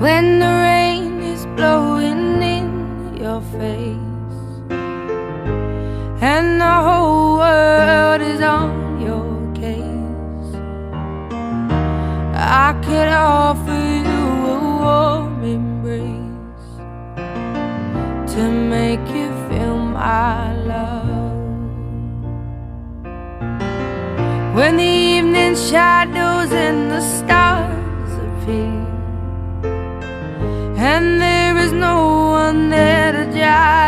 when the rain is blowing in your face and the whole world is on your case. I could offer you a warm embrace to make you feel my love. When the evening shadows and the stars appear and there is no one there to dry